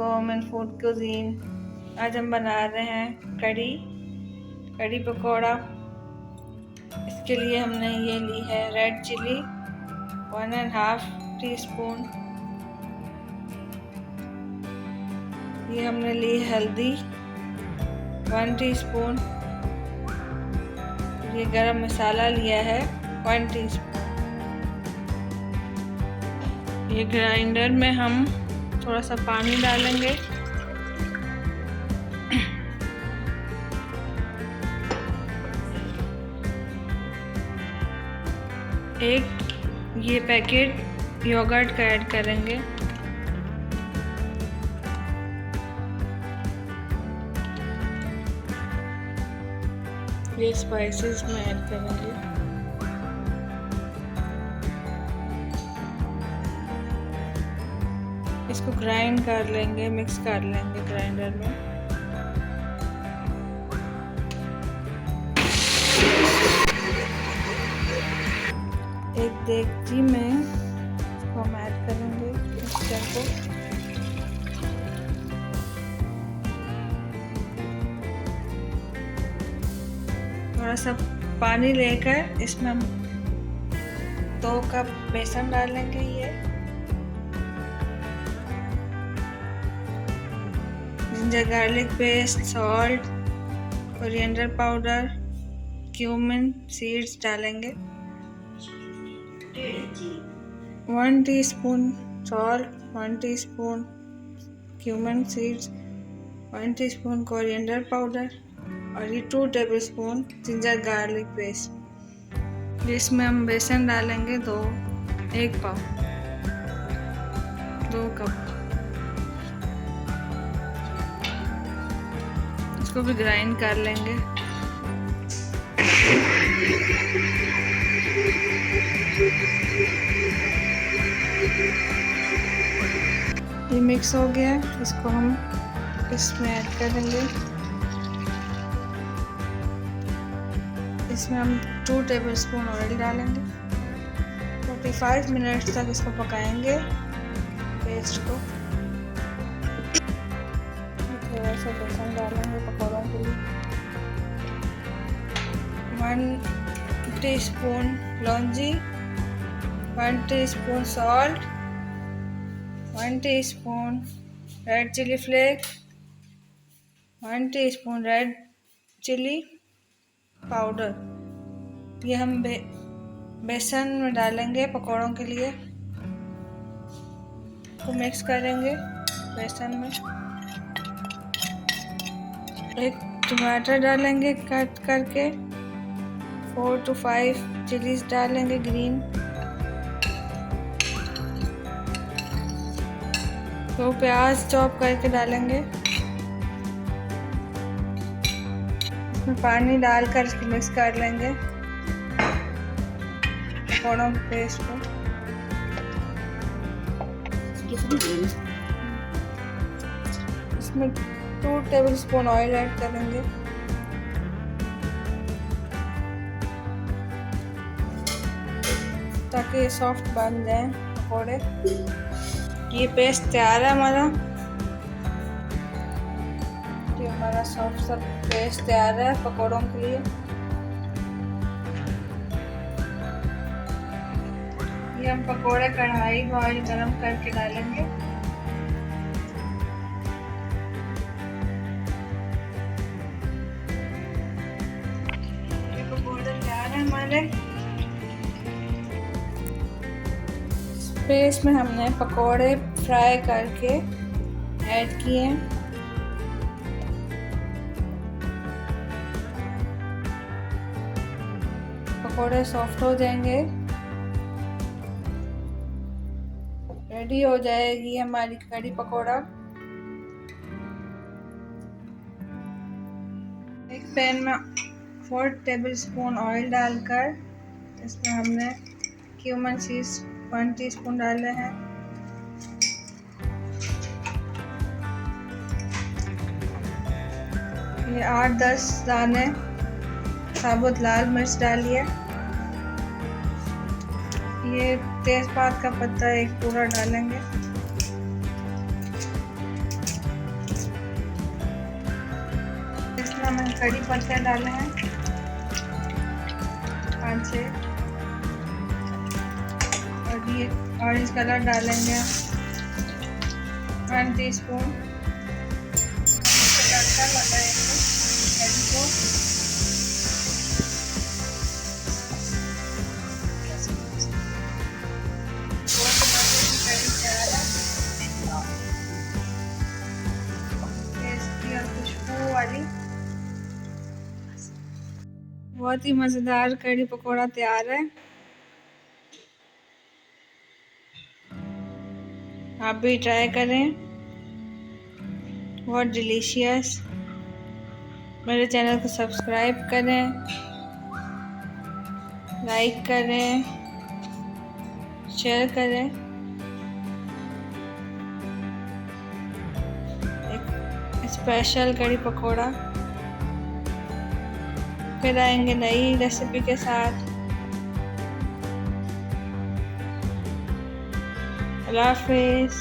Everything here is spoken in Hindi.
Welcome in food cuisine. आज हम बना रहे हैं कढ़ी पकौड़ा। इसके लिए हमने ये ली है रेड चिली 1.5 टीस्पून। ये हमने ली हल्दी 1 टीस्पून। ये गरम मसाला लिया है 1 टीस्पून। ये ग्राइंडर में हम थोड़ा सा पानी डालेंगे। एक ये पैकेट योगर्ट का ऐड करेंगे। ये स्पाइसेस में ऐड करेंगे। इसको ग्राइंड कर लेंगे, मिक्स कर लेंगे ग्राइंडर में। एक देगची में इसको हम ऐड करेंगे मिक्सचर को। थोड़ा सा पानी लेकर इसमें हम 2 कप बेसन डालेंगे। ये ginger garlic paste, salt, coriander powder, cumin seeds डालेंगे। 1 teaspoon salt, 1 teaspoon cumin seeds, 1 teaspoon coriander powder और ये 2 टेबलस्पून जिंजर गार्लिक पेस्ट। इसमें हम बेसन डालेंगे 1 पाव 2 कप। इसको भी ग्राइंड कर लेंगे। ये मिक्स हो गया, इसको हम इसमें ऐड करेंगे। इसमें हम 2 टेबलस्पून ऑयल डालेंगे। 45 मिनट तक इसको पकाएंगे पेस्ट को। थोड़ा सा बेसन डालेंगे पकौड़ों के लिए। 1 टीस्पून लौंजी, 1 teaspoon salt, 1 teaspoon red chilli flakes, 1 teaspoon red chilli powder. ये हम बेसन में डालेंगे पकौड़ों के लिए। तो मिक्स करेंगे बेसन में। एक टमाटर डालेंगे कट करके। 4 to 5 चिलीज डालेंगे ग्रीन। 2 प्याज चॉप करके डालेंगे। इसमें पानी डालकर इसको मिक्स कर लेंगे पकौड़ों के पेस्ट को। इसमें 2 टेबलस्पून ऑयल ऐड करेंगे। ताकि सॉफ्ट बन जाए पकौड़े। ये पेस्ट तैयार है हमारा। ये हमारा सॉफ्ट सा पेस्ट तैयार है पकौड़ों के लिए। ये हम पकौड़े कढ़ाई में ऑयल गरम करके डालेंगे। ये पकौड़े तैयार है हमारे। पेस्ट में हमने पकौड़े फ्राई करके ऐड किए। पकौड़े सॉफ्ट हो जाएंगे। रेडी हो जाएगी हमारी कढ़ी पकौड़ा। एक पैन में 4 टेबलस्पून ऑयल डालकर इसमें हमने क्यूमिन सीड्स 1 टीस्पून डाले हैं। ये 8-10 दाने साबुत लाल मिर्च डालिए। ये तेजपात का पत्ता एक पूरा डालेंगे। कड़ी पत्ते डाले हैं 5-6 और ये ऑरेंज कलर डालेंगे 1 टीस्पून। तड़का लगाएंगे कड़ी को। कड़ी तैयार है टेस्टी और खुशबू वाली, बहुत ही मज़ेदार कड़ी पकौड़ा तैयार है। आप भी ट्राई करें, बहुत डिलीशियस। मेरे चैनल को सब्सक्राइब करें, लाइक करें, शेयर करें। एक स्पेशल कड़ी पकौड़ा। फिर आएंगे नई रेसिपी के साथ। अल्लाह हाफिज़।